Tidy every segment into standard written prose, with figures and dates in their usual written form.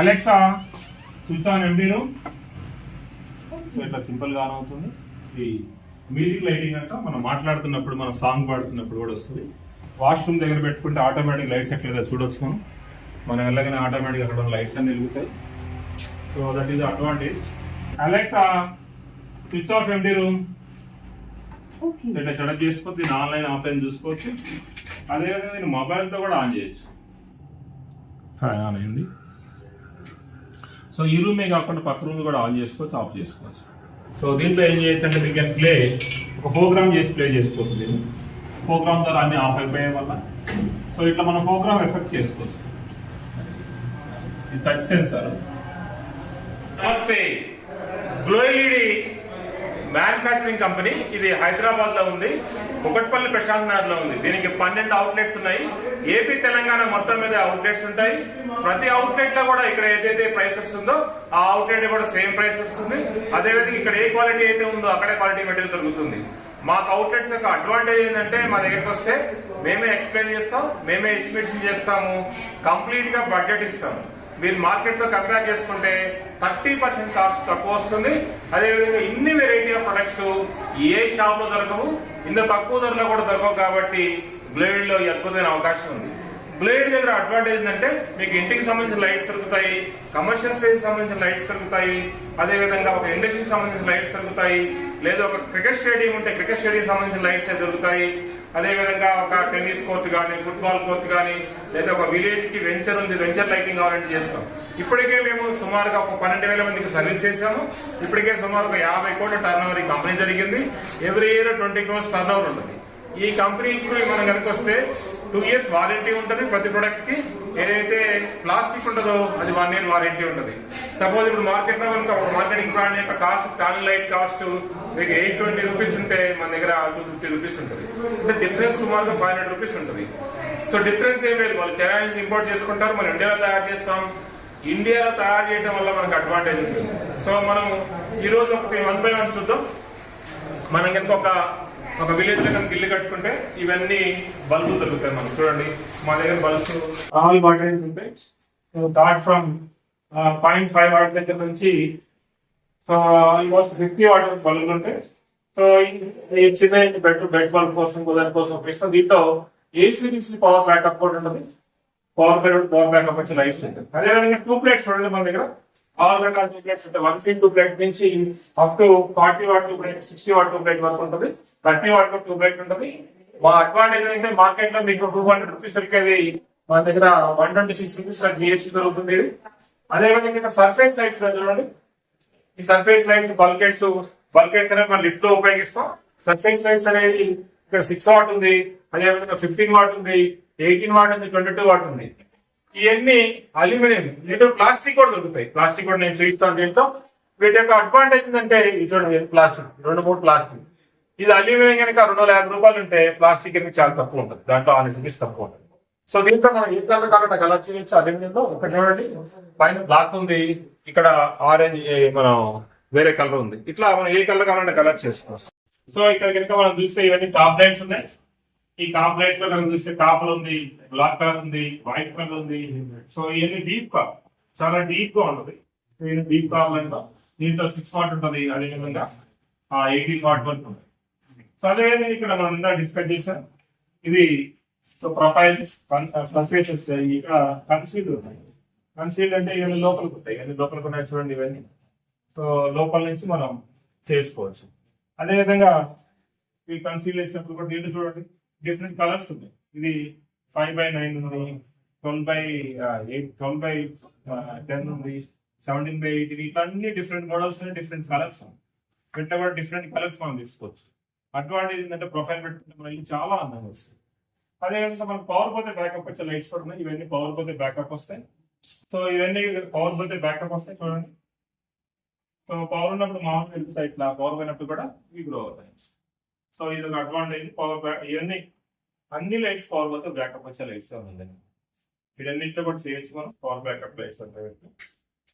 Alexa switch on empty room. So ఇట్లా simple గా on అవుతుంది. ఈ మ్యూజిక్ లైటింగ్ అంట మనం మాట్లాడుతున్నప్పుడు మనం సాంగ్ పాడుతున్నప్పుడు కూడా వస్తుంది. వాష్రూమ్ దగ్గర పెట్టుకుంటే ఆటోమేటిక్ లైట్స్ ఎట్లేదో చూడొచ్చు మనం వెళ్ళగానే ఆటోమేటిక్ అక్కడ లైట్స్ అన్ని వెలుగుతాయి. So that is advantage. Alexa switch off empty room. ఇట్లా షడప్ చేసుకోవచ్చు. దీన్ని ఆన్లైన్ ఆఫ్లైన్ చూసుకోవచ్చు. అదేవిధంగా నేను మొబైల్తో కూడా ఆన్ చేయొచ్చు. ఫ్యాన్ ఆన్ అయింది. సో ఈ రూమే కాకుండా పక్క రూమ్ కూడా ఆన్ చేసుకోవచ్చు, ఆఫ్ చేసుకోవచ్చు. సో దీంట్లో ఏం చేయొచ్చు అంటే మీకు ప్లే ఒక ప్రోగ్రామ్ చేసి ప్లే చేసుకోవచ్చు. దీన్ని ప్రోగ్రామ్ ద్వారా అన్ని ఆఫ్ అయిపోయే వల్ల సో ఇట్లా మనం ప్రోగ్రామ్ ఎఫెక్ట్ చేసుకోవచ్చు. ఇది టచ్ సెన్సార్. నమస్తే, గ్లో ఎల్ఈడి మ్యానుఫ్యాక్చరింగ్ కంపెనీ. ఇది హైదరాబాద్ లో ఉంది, కుకట్పల్లి ప్రశాంత్ నగర్ లో ఉంది. దీనికి 12 అవుట్లెట్స్ ఉన్నాయి. ఏపీ తెలంగాణ మొత్తం మీద అవుట్లెట్స్ ఉంటాయి. ప్రతి అవుట్లెట్ లో కూడా ఇక్కడ ఏదైతే ప్రైస్ వస్తుందో ఆ అవుట్లెట్ కూడా సేమ్ ప్రైస్ వస్తుంది. అదేవిధంగా ఇక్కడ ఏ క్వాలిటీ అయితే ఉందో అక్కడే క్వాలిటీ మెటీరియల్ దొరుకుతుంది. మాకు అవుట్లెట్స్ యొక్క అడ్వాంటేజ్ ఏంటంటే మా దగ్గరికి వస్తే మేమే ఎక్స్ప్లెయిన్ చేస్తాం, మేమే ఎస్టిమేషన్ చేస్తాము, కంప్లీట్ గా బడ్జెట్ ఇస్తాము. మీరు మార్కెట్ తో కంపేర్ చేసుకుంటే 30% కాస్ట్ తక్కువ వస్తుంది. అదేవిధంగా ఇన్ని variety of products A shop లో దొరకవు, ఇంత తక్కువ ధరలో కూడా దొరకవు. కాబట్టి బ్లేడ్ లో అద్భుతమైన అవకాశం ఉంది. బ్లేడ్ దగ్గర అడ్వాంటేజ్ ఏంటంటే మీకు ఇంటికి సంబంధించిన లైట్స్ దొరుకుతాయి, కమర్షియల్ స్పేస్ సంబంధించిన లైట్స్ దొరుకుతాయి, అదేవిధంగా ఒక ఇండస్ట్రీకి సంబంధించిన లైట్స్ దొరుకుతాయి, లేదా ఒక క్రికెట్ స్టేడియం ఉంటే క్రికెట్ స్టేడియం సంబంధించిన లైట్స్ దొరుకుతాయి. అదేవిధంగా ఒక టెన్నిస్ కోర్ట్ కానీ, ఫుట్బాల్ కోర్ట్ కానీ, లేదా ఒక విలేజ్ కి వెంచర్ ఉంది, వెంచర్ లైటింగ్ కావాలంటే చేస్తాం. ఇప్పటికే మేము సుమారుగా ఒక 12,000 మందికి సర్వీస్ చేశాము. ఇప్పటికే సుమారు ఒక 50 కోట్ల టర్న్ ఓవర్ ఈ కంపెనీ జరిగింది. Every year 20 crores turn over ఉంటుంది. ఈ కంపెనీకి మనం కనుక వస్తే 2 years వారంటీ ఉంటుంది. ప్రతి ప్రొడక్ట్ కి ఏదైతే ప్లాస్టిక్ ఉంటుందో అది 1 year వారంటీ ఉంటుంది. సపోజ్ ఇప్పుడు మార్కెట్ లో కనుక ఒక మార్కెటింగ్ బ్రాండ్ యొక్క కాస్ట్, టర్న్ లైట్ కాస్ట్ మీకు 820 రూపీస్ ఉంటే మన దగ్గర 250 రూపీస్ ఉంటుంది. అంటే డిఫరెన్స్ సుమారుగా 500 రూపీస్ ఉంటుంది. సో డిఫరెన్స్ ఏం లేదు, వాళ్ళు చైనా నుంచి ఇంపోర్ట్ చేసుకుంటారు, మనం ఇండియాలో తయారు చేస్తాం. ఇండియాలో తయారు చేయడం వల్ల మనకు అడ్వాంటేజ్ ఉంటుంది. సో మనం ఈ రోజు ఒకటి 1 by 1 చూద్దాం. మనం కనుక ఒక విలేజ్ లో కనుక ఇల్లు కట్టుకుంటే ఇవన్నీ బల్బులు దొరుకుతాయి మనకు. చూడండి, మా దగ్గర బల్బ్స్ ఆల్ వాటేజ్ ఉంటాయి. స్టార్ట్ ఫ్రమ్ 0.5 వాట్ దగ్గర నుంచి ఆల్మోస్ట్ 50 వాట్ బల్బులు ఉంటాయి. సో ఈ చిన్న బెడ్ బల్బ్ కోసం దానికోసం ఉపయోగిస్తాం. దీంట్లో ఏసీడీసీ పవర్ బ్యాకప్ కూడా ఉంటుంది. పవర్ బ్యాకప్ వచ్చి లైట్స్ ఉంటుంది. అదేవిధంగా 2 ప్లేట్స్ చూడండి మన దగ్గర. ఆల్ రకాల 2 ప్లేట్స్ ఉంటాయి. 1 feet 2 ప్లేట్ నుంచి up to 40 what 2 plate, 60 what 2 plate వరకు ఉంటుంది. 30 వాట్ 2 ప్లేట్ ఉంటుంది. మా అడ్వాంటేజ్ ఏంటంటే మార్కెట్ లో మీకు 200 రూపీస్ దొరికేది మన దగ్గర 126 రూపీస్ జిఎస్టీ దొరుకుతుంది. అదేవిధంగా ఇక్కడ సర్ఫేస్ లైట్స్ చూడండి. ఈ సర్ఫేస్ లైట్స్ బల్కెట్స్ అనేవి మనం లిఫ్ట్ లో ఉపయోగిస్తాం. సర్ఫేస్ లైట్స్ అనేవి ఇక్కడ 6 వాట్ ఉంది, అదేవిధంగా 15 వాట్ ఉంది, 18 వాట్ ఉంది, 22 వాట్ ఉంది. ఇవన్నీ అల్యూమినియం. దీంట్లో ప్లాస్టిక్ కూడా దొరుకుతాయి. ప్లాస్టిక్ కూడా నేను చూపిస్తాను. దీంతో వీటి యొక్క అడ్వాంటేజ్ ఏంటంటే ఇది చూడండి, ప్లాస్టిక్ 2-3 ప్లాస్టిక్. ఇది అల్యూమినియం కనుక 250 రూపాయలు ఉంటే ప్లాస్టిక్ కనుక చాలా తక్కువ ఉంటుంది. దాంట్లో 100 రూపీస్ తక్కువ ఉంటుంది. సో దీంట్లో మనం ఏ కలర్ కాకుండా కలర్ చేయొచ్చు. అల్యూమినియంలో ఒకటి చూడండి, పైన బ్లాక్ ఉంది, ఇక్కడ ఆరెంజ్ మనం వేరే కలర్ ఉంది. ఇట్లా మనం ఏ కలర్ కావాలంటే కలర్ చేసుకోవచ్చు. సో ఇక్కడ కనుక మనం చూస్తే ఇవన్నీ టాప్ లైట్స్ ఉన్నాయి. ఈ టాప్ లైట్స్ లో కనుక చూస్తే కాపర్ ఉంది, బ్లాక్ కలర్ ఉంది, వైట్ కలర్ ఉంది. సో ఇవన్నీ డీప్ గా, చాలా డీప్ గా ఉంటుంది. డీప్ కావాలంటే దీంట్లో 6 వాట్ ఉంటుంది. అదేవిధంగా 18 వాట్ వరకు ఉంటుంది. సో అదేవిధంగా ఇక్కడ మనం ఇందా డిస్కస్ చేసాం. ఇది ప్రొఫైల్స్, సర్ఫేసెస్ ఇక్కడ కన్సీల్డ్ ఉన్నాయి. కన్సీల్డ్ అంటే ఇవన్నీ లోపలికి ఉంటాయి. ఇవన్నీ లోపలికి ఉన్నాయి చూడండి ఇవన్నీ. సో లోపల నుంచి మనం చేసుకోవచ్చు. అదేవిధంగా ఈ కన్సీల్ చేసినప్పుడు కూడా దీంట్లో చూడండి డిఫరెంట్ కలర్స్ ఉన్నాయి. ఇది 5/9 ఉంది, 12/10 ఉంది, 17/18. ఇట్లా అన్ని డిఫరెంట్ మోడల్స్, డిఫరెంట్ కలర్స్. వీటిలో కూడా డిఫరెంట్ కలర్స్ మనం తీసుకోవచ్చు. అడ్వాంటేజ్ ఏంటంటే ప్రొఫైల్ పెట్టుకుంటే మనకి చాలా అందంగా వస్తుంది. అదేవిధంగా మనకు పవర్ పోతే బ్యాకప్ వచ్చే లైట్స్ కూడా ఉన్నాయి. ఇవన్నీ పవర్ పోతే బ్యాకప్ వస్తాయి. సో ఇవన్నీ పవర్ పోతే బ్యాకప్ వస్తాయి చూడండి. సో పవర్ ఉన్నప్పుడు మామూలుగా వెళ్తాయి, ఇట్లా పవర్ పోయినప్పుడు కూడా ఇవి గ్రో అవుతాయి. సో ఇది ఒక అడ్వాంటేజ్. ఇవన్నీ అన్ని లైట్స్ పవర్ పోతే బ్యాకప్ వచ్చే లైట్స్ ఉందండి. వీటన్నింటిలో కూడా చేయొచ్చు మనం. పవర్ బ్యాకప్ లైట్స్ అంటే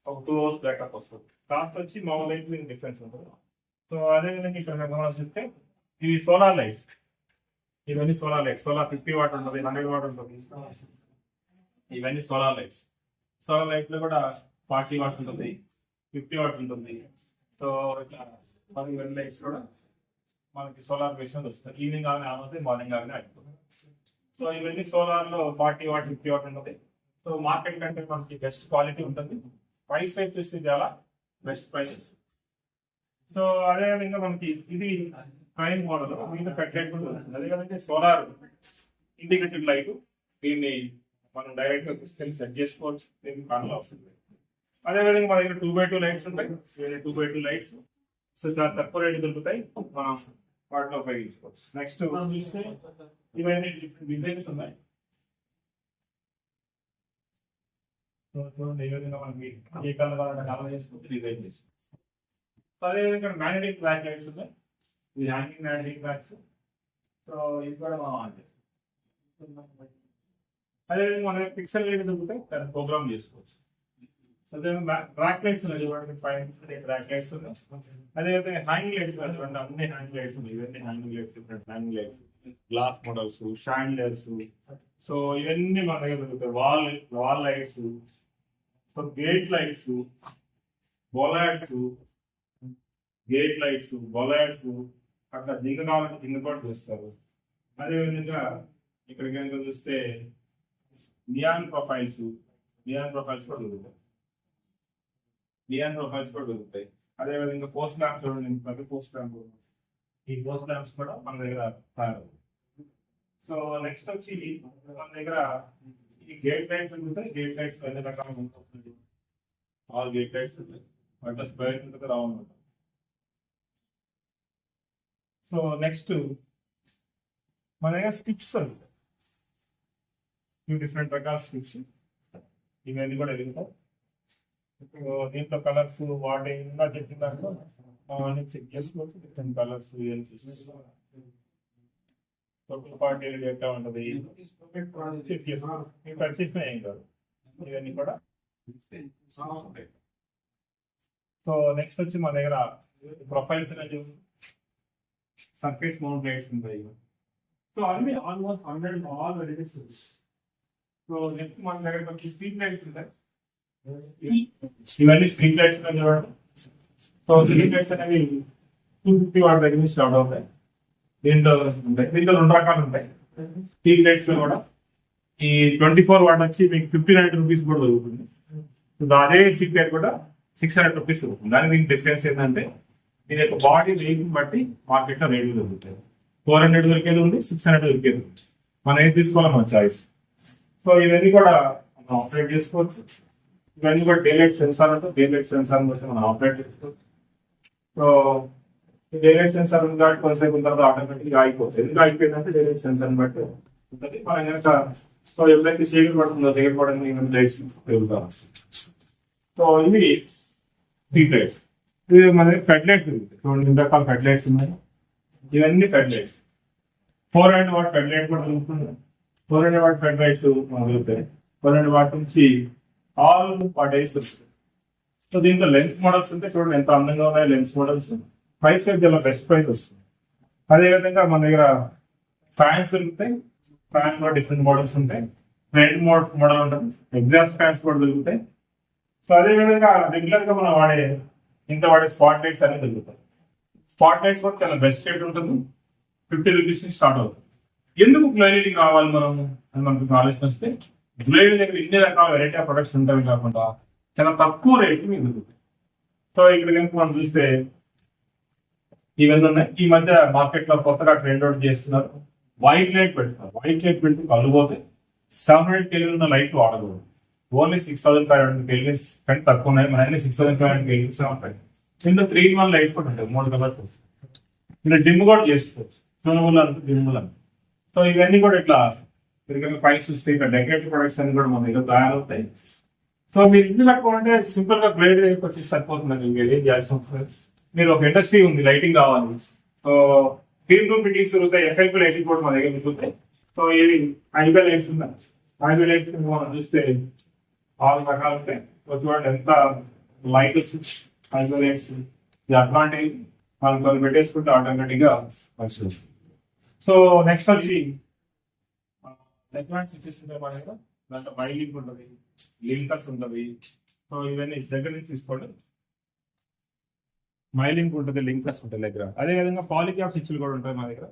ఒక 2 hours బ్యాకప్ వస్తుంది. కాస్ట్ వచ్చి మామూలు లైట్స్ డిఫరెన్స్ ఉంటుంది. సో అదేవిధంగా ఇక్కడ మనం చూస్తే ఇవి సోలార్ లైట్స్. ఇవన్నీ సోలార్ లైట్స్. సోలార్ 50 వాట్ ఉంటుంది, 100 వాట్ ఉంటుంది. ఇవన్నీ సోలార్ లైట్స్. సోలార్ లైట్ లో కూడా 40 వాట్స్ ఉంటుంది, 50 వాట్స్ ఉంటుంది. సో ఇట్లా 10 లైట్స్ కూడా మనకి సోలార్ బేస్ మీద వస్తాయి. ఈవినింగ్ కానీ ఆన్ అవుతాయి, మార్నింగ్ కానీ అయిపోతుంది. సో ఇవన్నీ సోలార్ లో 40 వాట్ 50 వాట్ ఉంటుంది. సో మార్కెట్ కంటే మనకి బెస్ట్ క్వాలిటీ ఉంటుంది. ప్రైస్ వచ్చేసి చాలా బెస్ట్ ప్రైసెస్. సో అదేవిధంగా మనకి ఇది ప్రైమ్ మోడల్, దీంట్లో ఫెడ్ లైట్ ఉంటుంది. అదేవిధంగా సోలార్ ఇండికేటర్ లైట్, దీన్ని మనం డైరెక్ట్ గా తీసుకెళ్ళి సెట్ చేసుకోవచ్చు, దీనికి పనులు అవసరం లేదు. అదేవిధంగా మన దగ్గర 2x2 లైట్స్ ఉంటాయి, 2x2 లైట్స్. సో చాలా తక్కువ రేటు దొరుకుతాయి, మనం వాటిలో ఉపయోగించుకోవచ్చు. నెక్స్ట్ మనం చూస్తే ఇవన్నీ డిఫరెంట్ డిజైన్స్ ఉన్నాయి. సో చూడండి, ఈ విధంగా మనకి ఏ కలర్ కావాలంటే కలర్ చేసుకుంటే డిజైన్ చేసి. సో అదేవిధంగా మ్యాగ్నెటిక్ బ్యాక్ లైట్స్ ఉన్నాయి, ఇది హ్యాంగింగ్ మ్యాగ్నెటిక్ బ్యాక్స్. సో ఇది కూడా మనం ఆన్ చేస్తాం. అదేవిధంగా మన పిక్సెల్ లైట్ దొరుకుతాయి, దాన్ని ప్రోగ్రామ్ చేసుకోవచ్చు. అదేవిధంగా బ్యాక్ లైట్స్ ఉన్నాయి, చూడండి పైన బ్యాక్ లైట్స్ ఉన్నాయి. అదేవిధంగా హ్యాంగింగ్ లైట్స్ చూడండి, అన్ని హ్యాంగింగ్ లైట్స్ ఉన్నాయి. ఇవన్నీ hanging lights, different hanging lights, glass models, chandeliers. So ఇవన్నీ మన దగ్గర దొరుకుతాయి. Wall lights, so gate lights, bollards, gate lights, bollards. అట్లా జింగ కావాలంటే జింగ కూడా చేస్తారు. అదేవిధంగా ఇక్కడ కనుక చూస్తే నియాన్ ప్రొఫైల్స్ కూడా దొరుకుతాయి. అదేవిధంగా పోస్ట్ ల్యాంప్స్ చూడండి, ప్రతి పోస్ట్ ల్యాంప్, ఈ పోస్ట్ ల్యాంప్స్ కూడా మన దగ్గర తయారు. సో నెక్స్ట్ వచ్చి మన దగ్గర ఈ గేట్ లైట్స్ ఉంటాయి. గేట్ లైట్స్ అన్ని రకాలుగా ఉంటుంది. ఆల్ గేట్ లైట్స్ ఉంటాయి, వాటి స్క్వేర్ ఉంటుంది, రౌండ్ ఉంటుంది. సో నెక్స్ట్ మన దగ్గర స్టిప్స్ ఉంటాయి, డిఫరెంట్ రకాల స్టిప్స్, ఇవన్నీ కూడా వెళ్తాయి. దీంట్లో కలర్స్ వాటి ఇంకా చెప్పిన దాంట్లో అన్ని చెక్ చేసుకోవచ్చు. డిఫరెంట్ కలర్స్ ఇవన్నీ చూసి టోటల్ పార్టీ ఎట్లా ఉంటుంది చెక్ చేసుకోవచ్చు. మీకు పర్చేసిన ఏం కాదు, ఇవన్నీ కూడా. సో నెక్స్ట్ వచ్చి మన దగ్గర ప్రొఫైల్స్ అనేది సర్ఫేస్ మౌంట్ లైట్స్ ఉంటాయి. సో అన్ని almost 100 all varieties. So next మన దగ్గర వచ్చి స్ట్రీట్ లైట్స్ ఉంటాయి. ఇవన్నీ స్ట్రీట్ లైట్స్ చూడండి. సో స్ట్రీట్ లైట్స్ అనేవి 250 వాట్ దగ్గర నుంచి స్టార్ట్ అవుతాయి. దీంట్లో ఉంటాయి, దీంట్లో 2 రకాలు ఉంటాయి. స్ట్రీట్ లైట్స్ లో కూడా ఈ 24 వాట్ వచ్చి మీకు 59 రూపీస్ కూడా దొరుకుతుంది. అదే స్ట్రీట్ లైట్ కూడా 600 రూపీస్ దొరుకుతుంది. దానికి దీనికి డిఫరెన్స్ ఏంటంటే దీని యొక్క బాడీ వెయిట్ బట్టి మార్కెట్ లో రేట్లు దొరుకుతాయి. 400 దొరికేది ఉంది, 600 దొరికేది ఉంది. మనం ఏది తీసుకోవాలి మన చాయిస్. సో ఇవన్నీ కూడా మనం ఆపరేట్ చేసుకోవచ్చు. ఇవన్నీ కూడా డేలైట్ సెన్సార్ అంటే డేలైట్ సెన్సార్ కోసం మనం ఆపరేట్ చేసుకోవచ్చు. సో డేలైట్ సెన్సార్ ఉంది కాబట్టి కొంతసేపు ఉన్న తర్వాత ఆటోమేటిక్గా ఆగిపోతుంది. ఎందుకు ఆగిపోయిందంటే డేలైట్ సెన్సార్ బట్టి ఉంటుంది. మనం కనుక సో ఎవరైతే చీకటి పడుతుందో చీకటి పడడానికి లైట్స్ పెరుగుతాం. సో ఇవి స్ట్రీట్ లైట్స్. ఇవి మన ఫెడ్ లైట్స్ ఉంటుంది. రెండు రకాల ఫెడ్ లైట్స్ ఉన్నాయి. ఇవన్నీ fed lights. 400 what fed light కూడా దొరుకుతుంది. 400 వాట్ ఫెడ్ లైట్స్ దొరుకుతాయి. 400 వాట్ నుంచి ఆల్ వాటేస్ వస్తుంది. సో దీంట్లో లెన్స్ మోడల్స్ ఉంటాయి. చూడండి ఎంత అందంగా ఉన్నాయి లెన్స్ మోడల్స్. ప్రైస్ చాలా బెస్ట్ ప్రైస్ వస్తుంది. అదేవిధంగా మన దగ్గర ఫ్యాన్స్ దొరుకుతాయి. ఫ్యాన్ కూడా డిఫరెంట్ మోడల్స్ ఉంటాయి. ట్రెండ్ మోడల్ ఉంటుంది. ఎగ్జాస్ట్ ఫ్యాన్స్ కూడా దొరుకుతాయి. సో అదేవిధంగా రెగ్యులర్ గా మనం వాడే స్పాట్ లైట్స్ అనేది దొరుకుతాయి. స్పాట్ లైట్స్ కూడా చాలా బెస్ట్ రేట్ ఉంటుంది. 50 రూపీస్ నుంచి స్టార్ట్ అవుతుంది. ఎందుకు గ్లోయిలిటీ కావాలి మనం అని మనకు ఆలోచన వస్తే, గ్లోయిలిటీ దగ్గర ఇన్ని రకాల వెరైటీ ఆఫ్ ప్రొడక్ట్స్ ఉంటాయి కాకుండా చాలా తక్కువ రేట్ మీకు దొరుకుతాయి. సో ఇక్కడ కనుక మనం చూస్తే ఇవన్నీ ఉన్నాయి. ఈ మధ్య మార్కెట్ లో కొత్తగా ట్రెండ్ అవుట్ చేస్తున్నారు. వైట్ లైట్ పెడుతున్నారు. వైట్ లైట్ పెడితే కలుగుపోతే 700 కెల్విన్ ఉన్న లైట్లు వాడకూడదు. ఓన్లీ 6500 కెల్విన్స్ కంటే తక్కువ ఉన్నాయి. మన 6500 కెల్విన్స్ ఉంటాయి. ఇందులో 3-in-1 లైట్స్ కూడా ఉంటాయి, 3 కలర్స్. ఇలా డిమ్ కూడా చేసుకోవచ్చు. డిమ్ములు. సో ఇవన్నీ కూడా ఇట్లా పైన చూస్తే ఇట్లా డెకరేటివ్ ప్రొడక్ట్స్ అన్ని కూడా మన దగ్గర తయారవుతాయి. సో మీరు ఇల్లు కట్టుకోవాలంటే సింపుల్ గా గ్రేడ్ దగ్గరికి వచ్చి సరిపోతుందండి. మీరు ఏం చేయాల్సిన అవసరం. మీరు ఒక ఇండస్ట్రీ ఉంది, లైటింగ్ కావాలి. సో క్లీన్ రూమ్ ఫిట్టింగ్స్ దొరుకుతాయి. ఎఫ్ఎల్పి లైటింగ్ కూడా మన దగ్గర దొరుకుతాయి. సో ఇవి ఐబీ లైట్స్ ఉన్నాయి. ఐబీ లైట్స్ మనం చూస్తే 6 రకాలు ఉంటాయి. సో చూడండి ఎంత లైట్ వస్తుంది. ఐబీ లైట్స్ అడ్వాంటేజ్ మనం కొన్ని పెట్టేసుకుంటే ఆటోమేటిక్ గా వస్తుంది. సో నెక్స్ట్ వచ్చి ఎలాంటి స్విచెస్ ఉంటాయి మన దగ్గర. దాంట్లో మైలింగ్ ఉంటుంది, లింకర్స్ ఉంటుంది. సో ఇవన్నీ దగ్గర నుంచి తీసుకోండి. మైలింగ్ ఉంటుంది, లింకర్స్ ఉంటుంది దగ్గర. అదేవిధంగా పాలిక్యాప్ స్విచ్లు కూడా ఉంటాయి మా దగ్గర.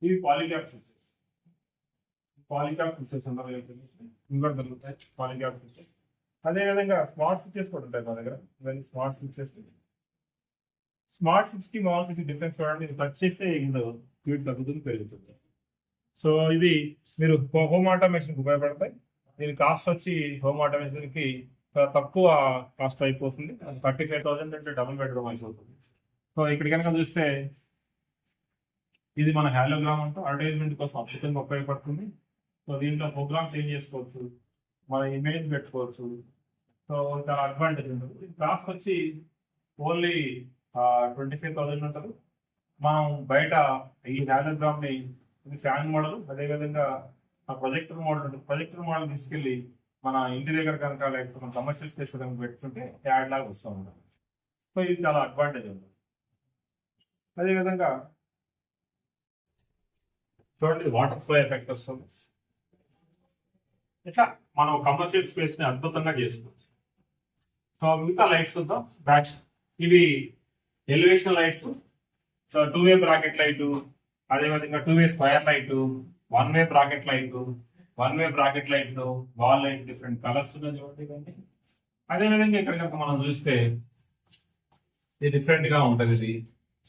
ఇవి పాలిక్యాప్ స్విచ్చెస్. పాలిక్యాప్ స్విచ్చెస్ ఉంటారు, ఇంకోటి దొరుకుతాయి పాలిక్యాప్ స్విచ్చెస్. అదేవిధంగా స్మార్ట్ స్విచ్చెస్ కూడా ఉంటాయి మా దగ్గర. ఇవన్నీ స్మార్ట్ స్విచ్చెస్. స్మార్ట్ స్విచ్ కి మామూలు స్విచ్ డిఫరెన్స్ చూడండి. ఇది టచ్ చేస్తే స్పీడ్ తగ్గుతుంది, పెరుగుతుంది. సో ఇది మీరు హోమ్ ఆటోమేషన్కి ఉపయోగపడతాయి. దీని కాస్ట్ వచ్చి హోమ్ ఆటోమేషన్కి తక్కువ కాస్ట్ అయిపోతుంది. 35,000 అంటే డబుల్ బెడ్రూమ్ అయిపోతుంది. సో ఇక్కడ కనుక చూస్తే ఇది మన హాలోగ్రామ్ అంటూ అడ్వర్టైజ్మెంట్ కోసం అద్భుతంగా ఉపయోగపడుతుంది. సో దీంట్లో ప్రోగ్రామ్ చేంజ్ చేసుకోవచ్చు, మన ఇమేజ్ పెట్టుకోవచ్చు. సో చాలా అడ్వాంటేజ్ ఉంటుంది. కాస్ట్ వచ్చి ఓన్లీ 25,000 ఉంటుంది. మనం బయట ఈ హాలోగ్రామ్ ని ఫ్యాన్ మోడల్, అదేవిధంగా ప్రొజెక్టర్ మోడల్ ఉంటుంది. ప్రొజెక్టర్ మోడల్ తీసుకెళ్లి మన ఇంటి దగ్గర కనుక లేకపోతే మన కమర్షియల్ స్పేస్ కనుక పెట్టుకుంటే యాడ్ లాగా వస్తూ ఉంటుంది. సో ఇది చాలా అడ్వాంటేజ్ ఉంటుంది. అదేవిధంగా చూడండి, వాటర్ ఫ్లో ఎఫెక్ట్ వస్తుంది. ఇట్లా మనం కమర్షియల్ స్పేస్ ని అద్భుతంగా చేసుకోవచ్చు. సో మిగతా లైట్స్ చూద్దాం. బ్యాక్ ఇవి elevation lights. So two way bracket light, అదేవిధంగా two way square light, one way bracket light, one way bracket light, wall light, different colours ఉన్నాయి చూడండి. అదేవిధంగా ఇక్కడ కనుక మనం చూస్తే ఇది డిఫరెంట్ గా ఉంటుంది ఇది.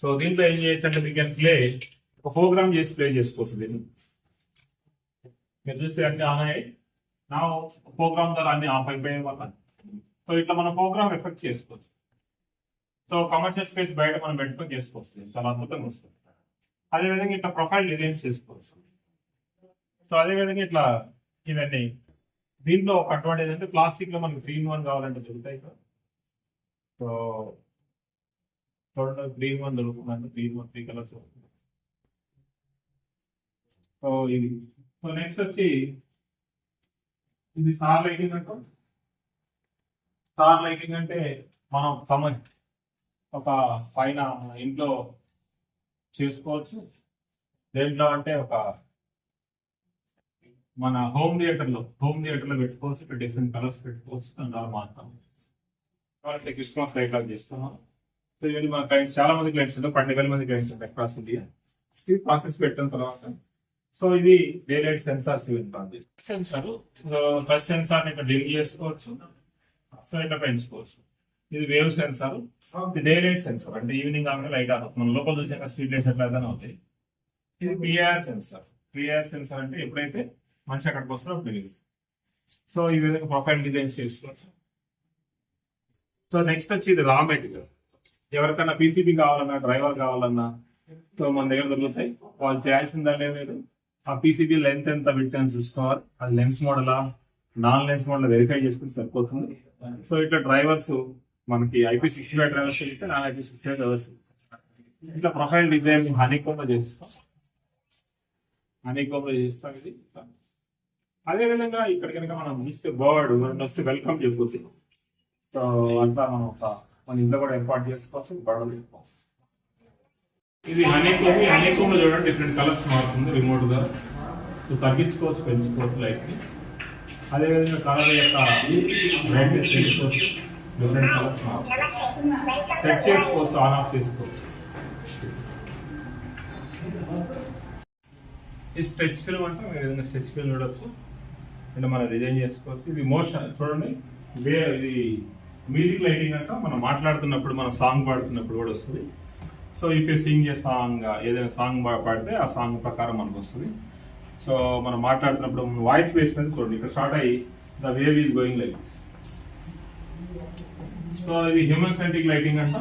సో దీంట్లో ఏం చేయొచ్చు అంటే మీకు ప్లే ఒక ప్రోగ్రామ్ చేసి ప్లే చేసుకోవచ్చు. దీన్ని మీరు చూస్తే అన్ని ఆన్ అయ్యాయి. నా ప్రోగ్రామ్ ద్వారా అన్ని ఆఫ్ అయిపోయాయి వల్ల. సో ఇట్లా మనం ప్రోగ్రామ్ ఎఫెక్ట్ చేసుకోవచ్చు. సో కమర్షియల్ స్పేస్ బయట మనం పెట్టుకొని చేసుకోవచ్చు, చాలా అద్భుతంగా వస్తుంది. అదేవిధంగా ఇట్లా ప్రొఫైల్ డిజైన్స్ చేసుకోవచ్చు. సో అదేవిధంగా ఇట్లా ఇవన్నీ దీంట్లో ఒక అడ్వాంటేజ్ అంటే ప్లాస్టిక్ లో మనకి 3-in-1 కావాలంటే దొరుకుతాయి. సో చూడండి, 3-in-1 దొరుకుతుందంటే 3-in-1 3 కలర్స్. సో ఇది. సో నెక్స్ట్ వచ్చి ఇది స్టార్ లైటింగ్ అంటాం. స్టార్ లైటింగ్ అంటే మనం ఒక పైన ఇంట్లో చేసుకోవచ్చు. దేంట్లో అంటే ఒక మన హోమ్ థియేటర్ లో పెట్టుకోవచ్చు. ఇక్కడ డిఫరెంట్ కలర్స్ పెట్టుకోవచ్చు. దాని మాత్రం కాబట్టి క్రిస్మస్ లైట్ లాగా చేస్తున్నాం. సో ఇవన్నీ మన క్లయింట్స్, చాలా మంది క్లయింట్స్ ఉంటారు, 12,000 మంది క్లయింట్స్ ఉంటారు అక్రాస్ ఇండియా. ఇది ప్రాసెస్ పెట్టిన తర్వాత సో ఇది డే లైట్ సెన్సార్స్ ఉంటుంది. సెన్సార్, సో టచ్ సెన్సార్ ఇట్లా డిమ్ చేసుకోవచ్చు, సో ఇట్లా పెంచుకోవచ్చు. ఇది వేవ్ సెన్సార్. ఇది డే లైట్ సెన్సార్ అంటే ఈవినింగ్ ఆమె లైట్ అవుతుంది. మన లోపల చూసాక స్ట్రీట్ లైట్స్ ఎట్లా అవుతాయి. ఇది పిఆర్ సెన్సార్. పిఆర్ సెన్సార్ అంటే ఎప్పుడైతే మనిషి అక్కడికి వస్తారో అప్పుడు. సో ఈ విధంగా ప్రొఫైల్ డిజైన్స్ చేసుకోవచ్చు. సో నెక్స్ట్ వచ్చి ఇది రా మెటీరియల్. ఎవరికైనా పీసీబీ కావాలన్నా, డ్రైవర్ కావాలన్నా సో మన దగ్గర దొరుకుతాయి. వాళ్ళు చేయాల్సిందే లేదు, ఆ పీసీబీ లెంత్ ఎంత విడ్త్ అని చూసుకోవాలి. అది లెన్స్ మోడలా నాన్ లెన్స్ మోడల్ వెరిఫై చేసుకుని సరిపోతుంది. సో ఇట్లా డ్రైవర్స్ మనకి IP65 డ్రైవర్స్ అయితే నాన్ IP65 డ్రైవర్స్. ఇట్లా ప్రొఫైల్ డిజైన్ హనీకోమ్ చేస్తాం. ఇది. అదేవిధంగా ఇక్కడ కనుక మనం ఇస్తే బర్డ్ వస్తే వెల్కమ్ చెప్పొచ్చు. సో అంతా మనం మన ఇంట్లో కూడా ఏర్పాటు చేసుకోవచ్చు. బర్డ్ తీసుకోవచ్చు. ఇది హనీకోమ్ లో చూడండి, డిఫరెంట్ కలర్స్ మారుతుంది రిమోట్ గా. సో తగ్గించుకోవచ్చు, పెంచుకోవచ్చు లైట్ ని. అదేవిధంగా కలర్ యొక్క బ్రైట్నెస్ పెంచుకోవచ్చు, డిఫరెంట్ కలర్స్ సెట్ చేసుకోవచ్చు, ఆన్ ఆఫ్ చేసుకోవచ్చు. ఈ స్ట్రెచ్ ఫిల్మ్ అంటే మీరు ఏదైనా స్ట్రెచ్ ఫిల్మ్ చూడవచ్చు, అంటే మనం డిజైన్ చేసుకోవచ్చు. ఇది మోషన్ చూడండి, ఇది మ్యూజిక్ లైటింగ్ అంట. మనం మాట్లాడుతున్నప్పుడు, మనం సాంగ్ పాడుతున్నప్పుడు కూడా వస్తుంది. So if you sing A song, ఏదైనా సాంగ్ పాడితే ఆ సాంగ్ ప్రకారం మనకు వస్తుంది. సో మనం మాట్లాడుతున్నప్పుడు వాయిస్ బేస్ మీద చూడండి, ఇక్కడ స్టార్ట్ అయ్యి the wave is going like this. So ఇది హ్యూమన్ సెంట్రిక్ లైటింగ్ అంట.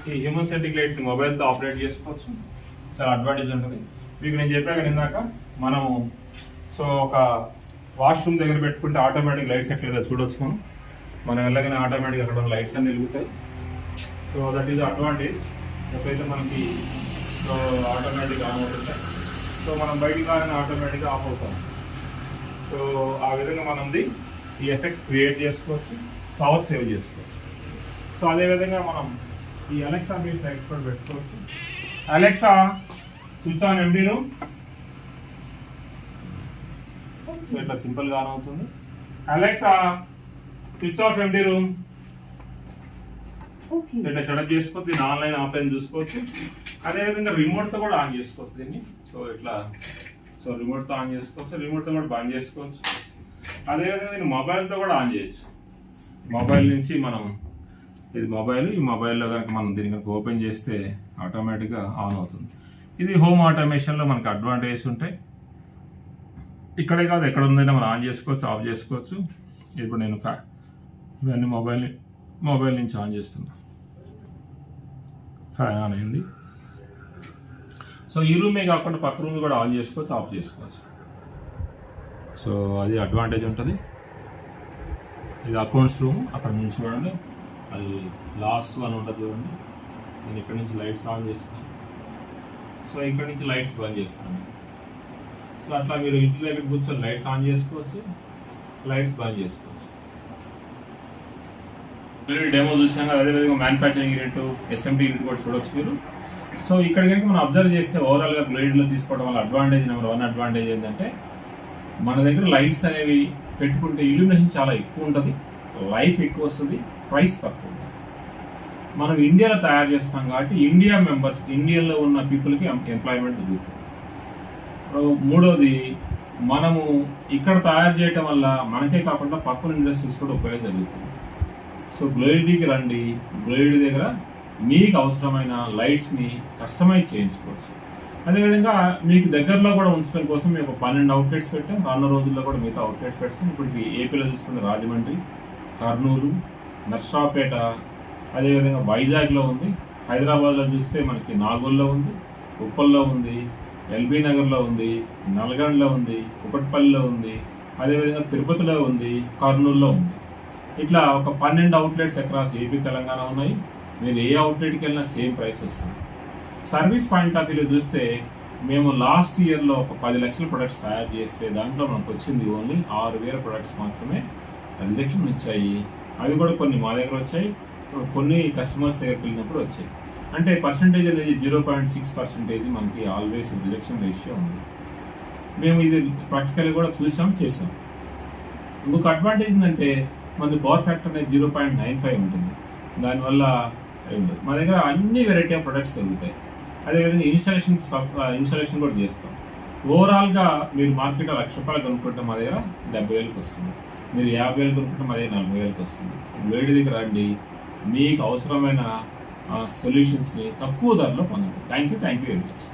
ఈ హ్యూమన్ సెంట్రిక్ లైట్ మొబైల్తో ఆపరేట్ చేసుకోవచ్చు, చాలా అడ్వాంటేజ్ ఉంటుంది. మీకు నేను చెప్పాక ఇందాక మనము సో ఒక వాష్రూమ్ దగ్గర పెట్టుకుంటే ఆటోమేటిక్ లైట్స్ ఎట్లా చూడొచ్చు. మనం వెళ్ళగానే ఆటోమేటిక్ అక్కడ లైట్స్ అన్ని వెలుగుతాయి. So that is advantage. ఎప్పుడైతే మనకి సో ఆటోమేటిక్ ఆన్ అవుతుంటాయి, సో మనం బయటికి రాగానే ఆటోమేటిక్గా ఆఫ్ అవుతాం. సో ఆ విధంగా మనది ఈ ఎఫెక్ట్ క్రియేట్ చేసుకోవచ్చు, పవర్ సేవ్ చేసుకోవచ్చు. సో అదేవిధంగా మనం ఈ అలెక్సా బేస్ లైట్స్ కూడా పెట్టుకోవచ్చు. Alexa switch on MD room. So ఇట్లా సింపుల్ గా ఆన్ అవుతుంది. Alexa switch off empty room. ఇట్లా సెటప్ చేసుకోవచ్చు. దీన్ని ఆన్లైన్ ఆఫ్లైన్ చూసుకోవచ్చు. అదేవిధంగా రిమోట్ తో కూడా ఆన్ చేసుకోవచ్చు దీన్ని. సో ఇట్లా రిమోట్ తో ఆన్ చేసుకోవచ్చు, రిమోట్ తో కూడా బంద్ చేసుకోవచ్చు. అదేవిధంగా దీన్ని మొబైల్ తో కూడా ఆన్ చేయొచ్చు. మొబైల్ నుంచి మనం ఇది మొబైల్, ఈ మొబైల్లో కనుక మనం దీన్ని కనుక ఓపెన్ చేస్తే ఆటోమేటిక్గా ఆన్ అవుతుంది. ఇది హోమ్ ఆటోమేషన్లో మనకి అడ్వాంటేజెస్ ఉంటాయి. ఇక్కడే కాదు ఎక్కడ ఉందైనా మనం ఆన్ చేసుకోవచ్చు, ఆఫ్ చేసుకోవచ్చు. ఇప్పుడు నేను ఇవన్నీ మొబైల్ నుంచి ఆన్ చేస్తున్నా. ఫ్యాన్ ఆన్ అయింది. సో ఈ రూమే కాకుండా పక్క రూమ్ కూడా ఆన్ చేసుకోవచ్చు, ఆఫ్ చేసుకోవచ్చు. సో అది అడ్వాంటేజ్ ఉంటుంది. ఇది అకౌంట్స్ రూమ్. అక్కడ నుంచి చూడండి, అది లాస్ట్ వన్ ఉంటుంది చూడండి. నేను ఇక్కడ నుంచి లైట్స్ ఆన్ చేస్తాను. సో ఇక్కడ నుంచి లైట్స్ బంద్ చేస్తాను. సో అట్లా మీరు ఇంటి దగ్గర కూర్చొని లైట్స్ ఆన్ చేసుకోవచ్చు, లైట్స్ బంద్ చేసుకోవచ్చు. డెమో చూసాం కదా, అదేవిధంగా మ్యానుఫ్యాక్చరింగ్ యూనిట్, ఎస్ఎంటీ యూనిట్ కూడా చూడొచ్చు మీరు. సో ఇక్కడ కనుక మనం అబ్జర్వ్ చేస్తే ఓవరాల్గా గ్రేడ్లో తీసుకోవడం వల్ల అడ్వాంటేజ్ నెంబర్ 1 అడ్వాంటేజ్ ఏంటంటే మన దగ్గర లైట్స్ అనేవి పెట్టుకుంటే ఇల్యూమినేషన్ చాలా ఎక్కువ ఉంటుంది, లైఫ్ ఎక్కువ వస్తుంది, ప్రైస్ తక్కువ ఉంటుంది. మనం ఇండియాలో తయారు చేస్తాం కాబట్టి ఇండియాలో ఉన్న పీపుల్కి ఎంప్లాయ్మెంట్ దొరుకుతుంది. మూడోది, మనము ఇక్కడ తయారు చేయటం వల్ల మనకే కాకుండా పక్కన ఇండస్ట్రీస్ కూడా ఉపయోగం జరుగుతుంది. సో గ్లోయిడీకి రండి, గ్లోయిడీ దగ్గర మీకు అవసరమైన లైట్స్ని కస్టమైజ్ చేయించుకోవచ్చు. అదేవిధంగా మీకు దగ్గరలో కూడా ఉంచడం కోసం మేము 12 అవుట్లెట్స్ పెట్టాం. రానున్న రోజుల్లో కూడా మిగతా అవుట్లెట్స్ పెడతాం. ఇప్పుడు ఏపీలో చూసుకుంటే రాజమండ్రి, కర్నూలు, నర్సాపేట, అదేవిధంగా వైజాగ్లో ఉంది. హైదరాబాద్లో చూస్తే మనకి నాగోల్లో ఉంది, ఉప్పల్లో ఉంది, ఎల్బీ నగర్లో ఉంది, నల్గొండలో ఉంది, కుకట్పల్లిలో ఉంది, అదేవిధంగా తిరుపతిలో ఉంది, కర్నూలులో ఉంది. ఇట్లా ఒక 12 అవుట్లెట్స్ అక్రాస్ ఏపీ తెలంగాణ ఉన్నాయి. మీరు ఏ అవుట్లెట్కి వెళ్ళినా సేమ్ ప్రైస్ వస్తుంది. సర్వీస్ పాయింట్ ఆఫ్ వ్యూలో చూస్తే మేము లాస్ట్ ఇయర్లో ఒక 10 లక్షల ప్రొడక్ట్స్ తయారు చేస్తే దాంట్లో మనకు వచ్చింది ఓన్లీ 6,000 ప్రొడక్ట్స్ మాత్రమే రిజెక్షన్ వచ్చాయి. అవి కూడా కొన్ని మా దగ్గర వచ్చాయి, కొన్ని కస్టమర్స్ దగ్గరికి వెళ్ళినప్పుడు వచ్చాయి. అంటే పర్సంటేజ్ అనేది 0.6% మనకి ఆల్వేస్ రిజెక్షన్ రేషియో ఉంది. మేము ఇది ప్రాక్టికల్గా కూడా చూసాం, చేసాం. ఇంకొక అడ్వాంటేజ్ ఏంటంటే మనది పవర్ ఫ్యాక్టర్ అనేది 0.95 ఉంటుంది. దానివల్ల మా దగ్గర అన్ని వెరైటీ ఆఫ్ ప్రొడక్ట్స్ దొరుకుతాయి. అదేవిధంగా ఇన్స్టాలేషన్ కూడా చేస్తాం. ఓవరాల్గా మీరు మార్కెట్లో ₹1,00,000 కొనుక్కుంటే మా దగ్గర 70,000కి వస్తుంది. మీరు 50,000 కొనుక్కుంటే మా దగ్గర 40,000కి వస్తుంది. వేడి దగ్గర రండి, మీకు అవసరమైన సొల్యూషన్స్ని తక్కువ ధరలో పొందండి. Thank you very much.